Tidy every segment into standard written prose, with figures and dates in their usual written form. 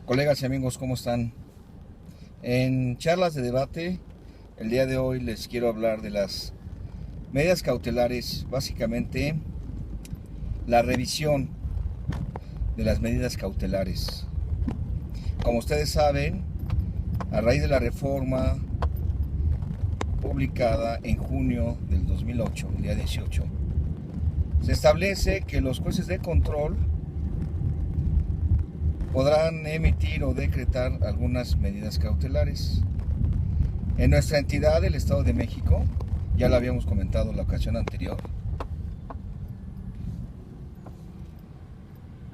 Colegas y amigos, ¿cómo están? En charlas de debate, el día de hoy les quiero hablar de las medidas cautelares, básicamente la revisión de las medidas cautelares. Como ustedes saben, a raíz de la reforma publicada en junio del 2008, el día 18, se establece que los jueces de control podrán emitir o decretar algunas medidas cautelares. En nuestra entidad, el Estado de México, ya lo habíamos comentado en la ocasión anterior,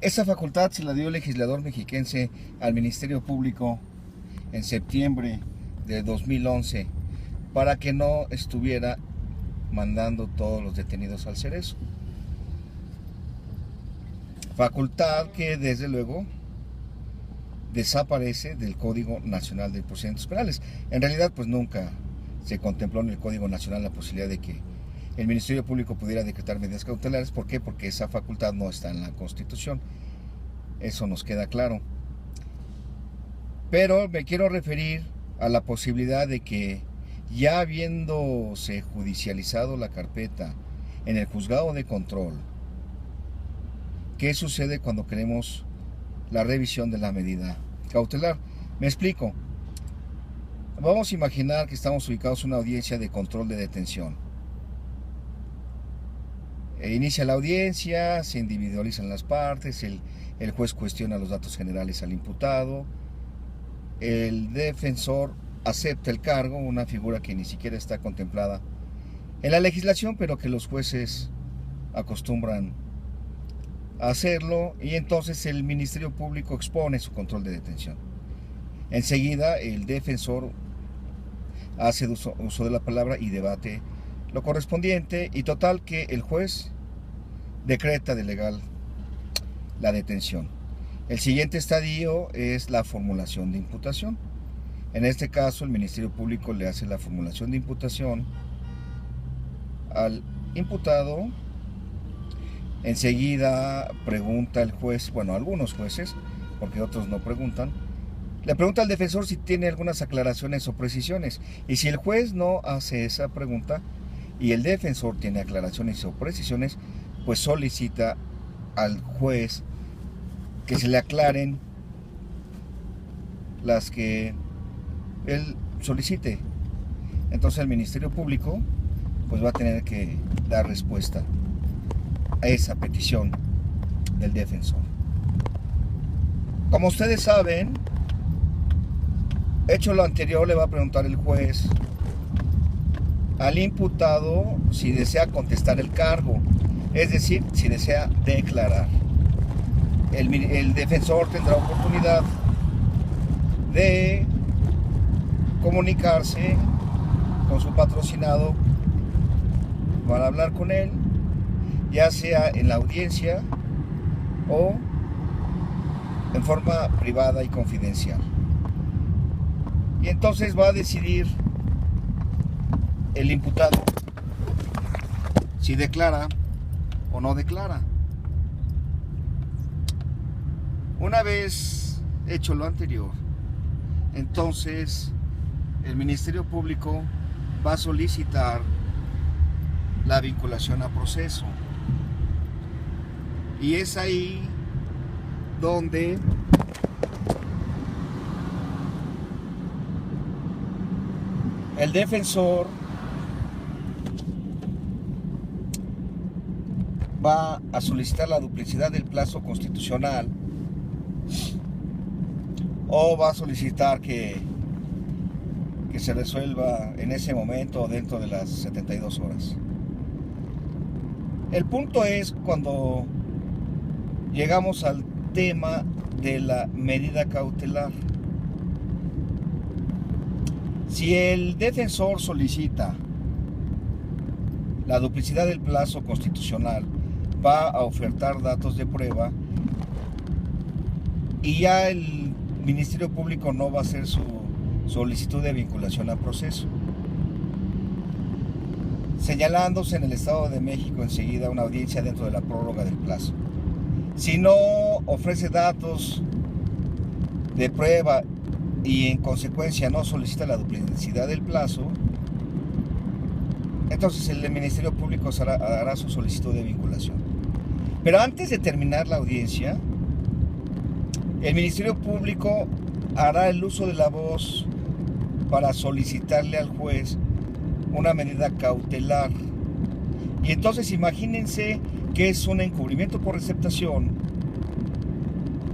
esa facultad se la dio el legislador mexiquense al Ministerio Público en septiembre de 2011 para que no estuviera mandando todos los detenidos al cerezo. Facultad que desde luego desaparece del Código Nacional de Procedimientos Penales. En realidad, pues nunca se contempló en el Código Nacional la posibilidad de que el Ministerio Público pudiera decretar medidas cautelares. ¿Por qué? Porque esa facultad no está en la Constitución. Eso nos queda claro. Pero me quiero referir a la posibilidad de que, ya habiéndose judicializado la carpeta en el juzgado de control, ¿qué sucede cuando queremos la revisión de la medida cautelar? Me explico. Vamos a imaginar que estamos ubicados en una audiencia de control de detención. Inicia la audiencia, se individualizan las partes, el juez cuestiona los datos generales al imputado, el defensor acepta el cargo, una figura que ni siquiera está contemplada en la legislación, pero que los jueces acostumbran a hacerlo, y entonces el Ministerio Público expone su control de detención. Enseguida el defensor hace uso de la palabra y debate lo correspondiente, y total que el juez decreta de legal la detención. El siguiente estadio es la formulación de imputación. En este caso, el Ministerio Público le hace la formulación de imputación al imputado. Enseguida pregunta el juez, bueno, algunos jueces, porque otros no preguntan, le pregunta al defensor si tiene algunas aclaraciones o precisiones. Y si el juez no hace esa pregunta y el defensor tiene aclaraciones o precisiones, pues solicita al juez que se le aclaren las que él solicite. Entonces el Ministerio Público pues va a tener que dar respuesta a esa petición del defensor. Como ustedes saben, hecho lo anterior, le va a preguntar el juez al imputado si desea contestar el cargo, es decir, si desea declarar. El defensor tendrá oportunidad de comunicarse con su patrocinado para hablar con él, ya sea en la audiencia o en forma privada y confidencial. Y entonces va a decidir el imputado si declara o no declara. Una vez hecho lo anterior, entonces el Ministerio Público va a solicitar la vinculación a proceso. Y es ahí donde el defensor va a solicitar la duplicidad del plazo constitucional, o va a solicitar que se resuelva en ese momento o dentro de las 72 horas. El punto es cuando llegamos al tema de la medida cautelar. Si el defensor solicita la duplicidad del plazo constitucional, va a ofertar datos de prueba y ya el Ministerio Público no va a hacer su solicitud de vinculación a proceso, señalándose en el Estado de México enseguida una audiencia dentro de la prórroga del plazo. Si no ofrece datos de prueba y en consecuencia no solicita la duplicidad del plazo, entonces el Ministerio Público hará su solicitud de vinculación. Pero antes de terminar la audiencia, el Ministerio Público hará el uso de la voz para solicitarle al juez una medida cautelar. Y entonces imagínense que es un encubrimiento por receptación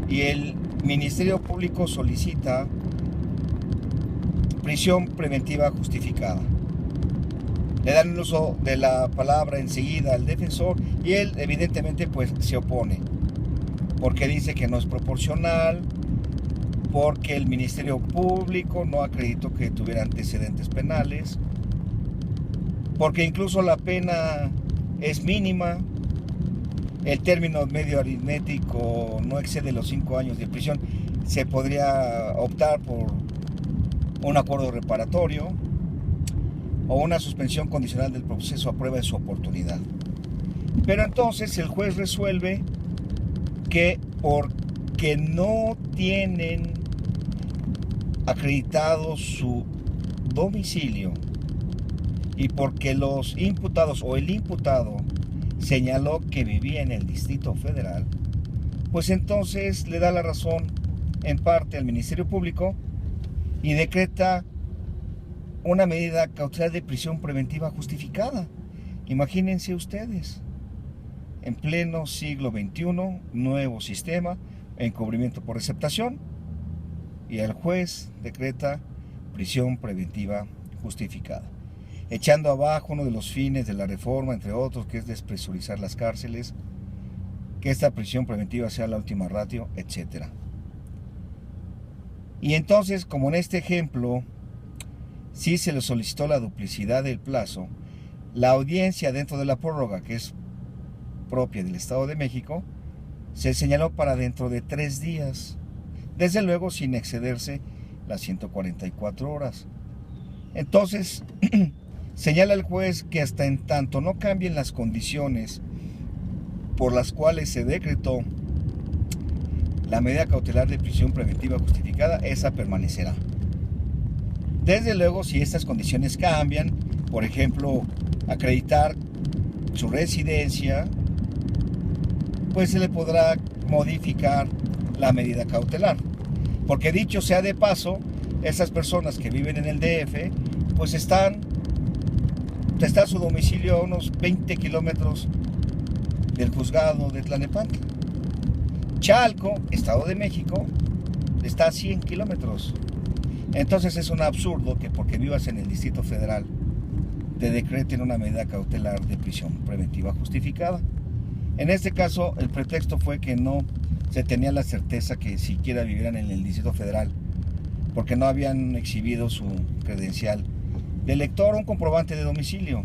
y el Ministerio Público solicita prisión preventiva justificada. Le dan el uso de la palabra enseguida al defensor y él evidentemente pues se opone, porque dice que no es proporcional, porque el Ministerio Público no acreditó que tuviera antecedentes penales, porque incluso la pena es mínima, el término medio aritmético no excede los 5 años de prisión, se podría optar por un acuerdo reparatorio o una suspensión condicional del proceso a prueba de su oportunidad. Pero entonces el juez resuelve que porque no tienen acreditado su domicilio y porque los imputados o el imputado señaló que vivía en el Distrito Federal, pues entonces le da la razón en parte al Ministerio Público y decreta una medida cautelar de prisión preventiva justificada. Imagínense ustedes, en pleno siglo XXI, nuevo sistema, encubrimiento por receptación, y el juez decreta prisión preventiva justificada, echando abajo uno de los fines de la reforma, entre otros, que es despresurizar las cárceles, que esta prisión preventiva sea la última ratio, etc. Y entonces, como en este ejemplo, si se le solicitó la duplicidad del plazo, la audiencia dentro de la prórroga, que es propia del Estado de México, se señaló para dentro de 3 días, desde luego sin excederse las 144 horas. Entonces, señala el juez que hasta en tanto no cambien las condiciones por las cuales se decretó la medida cautelar de prisión preventiva justificada, esa permanecerá. Desde luego, si estas condiciones cambian, por ejemplo, acreditar su residencia, pues se le podrá modificar la medida cautelar. Porque dicho sea de paso, esas personas que viven en el DF, pues está su domicilio a unos 20 kilómetros del juzgado de Tlalnepantla. Chalco, Estado de México, está a 100 kilómetros. Entonces es un absurdo que porque vivas en el Distrito Federal te decreten una medida cautelar de prisión preventiva justificada. En este caso, el pretexto fue que no se tenía la certeza que siquiera vivieran en el Distrito Federal, porque no habían exhibido su credencial de elector o un comprobante de domicilio.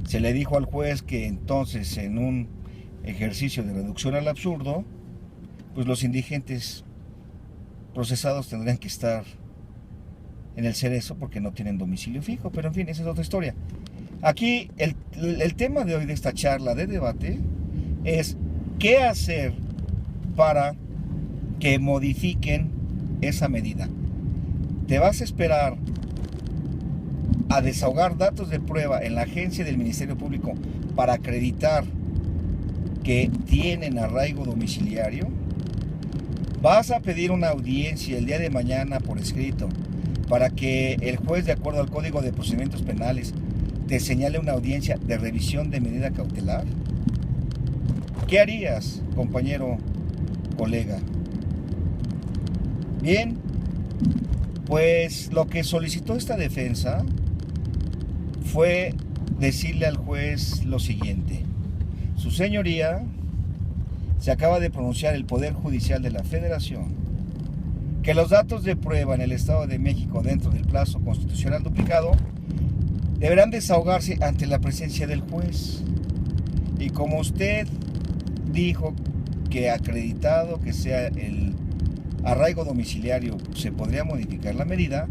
Se le dijo al juez que entonces, en un ejercicio de reducción al absurdo, pues los indigentes procesados tendrían que estar en el cerezo porque no tienen domicilio fijo. Pero en fin, esa es otra historia. Aquí el tema de hoy de esta charla de debate es qué hacer para que modifiquen esa medida. ¿Te vas a esperar a desahogar datos de prueba en la agencia del Ministerio Público para acreditar que tienen arraigo domiciliario? ¿Vas a pedir una audiencia el día de mañana por escrito para que el juez, de acuerdo al Código de Procedimientos Penales, te señale una audiencia de revisión de medida cautelar? ¿Qué harías, compañero, colega? Bien, pues lo que solicitó esta defensa fue decirle al juez lo siguiente: su señoría, se acaba de pronunciar el Poder Judicial de la Federación que los datos de prueba en el Estado de México dentro del plazo constitucional duplicado deberán desahogarse ante la presencia del juez. Y como usted dijo que acreditado que sea el arraigo domiciliario se podría modificar la medida,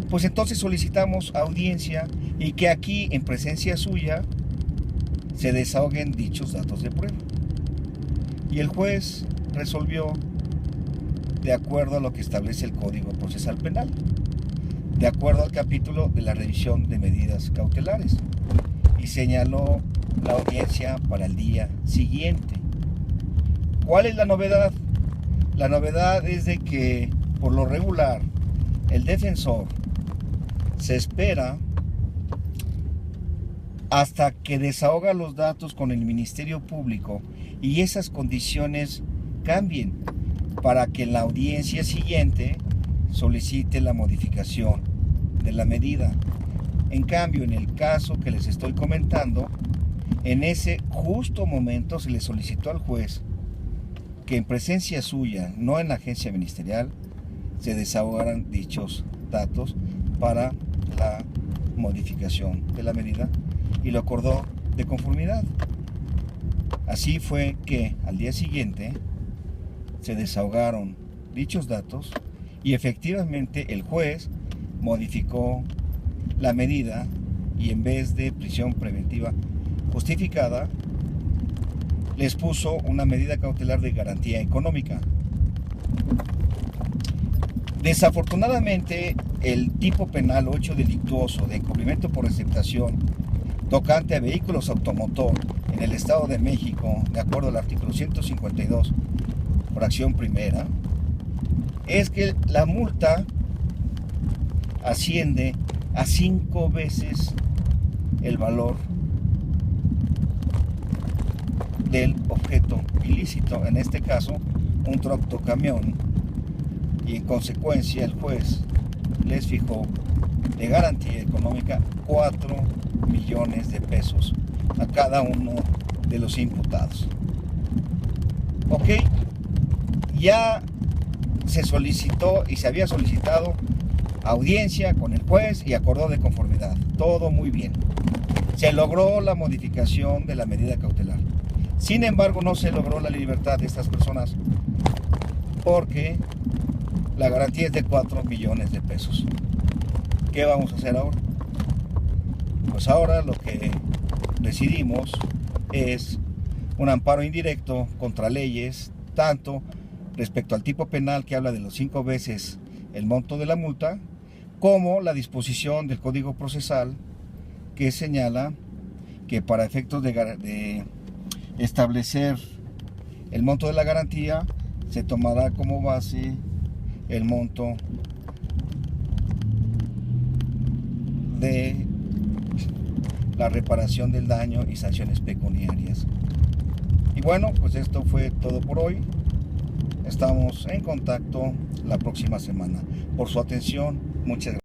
pues entonces solicitamos audiencia y que aquí en presencia suya se desahoguen dichos datos de prueba. Y el juez resolvió de acuerdo a lo que establece el Código Procesal Penal, de acuerdo al capítulo de la revisión de medidas cautelares, y señaló la audiencia para el día siguiente. ¿Cuál es la novedad? La novedad es de que, por lo regular, el defensor se espera hasta que desahoga los datos con el Ministerio Público y esas condiciones cambien para que en la audiencia siguiente solicite la modificación de la medida. En cambio, en el caso que les estoy comentando, en ese justo momento se le solicitó al juez que en presencia suya, no en la agencia ministerial, se desahogaran dichos datos para la modificación de la medida, y lo acordó de conformidad. Así fue que al día siguiente se desahogaron dichos datos y efectivamente el juez modificó la medida y en vez de prisión preventiva justificada les puso una medida cautelar de garantía económica. Desafortunadamente, el tipo penal 8 delictuoso de encubrimiento por receptación tocante a vehículos automotor en el Estado de México, de acuerdo al artículo 152, fracción primera, es que la multa asciende a 5 veces el valor del objeto ilícito, en este caso un tractocamión, y en consecuencia el juez les fijó de garantía económica 4 millones de pesos a cada uno de los imputados. Ok, ya se solicitó y se había solicitado audiencia con el juez y acordó de conformidad, todo muy bien. Se logró la modificación de la medida cautelar. Sin embargo, no se logró la libertad de estas personas porque la garantía es de 4 millones de pesos. ¿Qué vamos a hacer ahora? Pues ahora lo que decidimos es un amparo indirecto contra leyes, tanto respecto al tipo penal que habla de los 5 veces el monto de la multa, como la disposición del Código Procesal que señala que para efectos de establecer el monto de la garantía se tomará como base el monto de la reparación del daño y sanciones pecuniarias. Y bueno, pues esto fue todo por hoy. Estamos en contacto la próxima semana. Por su atención, muchas gracias.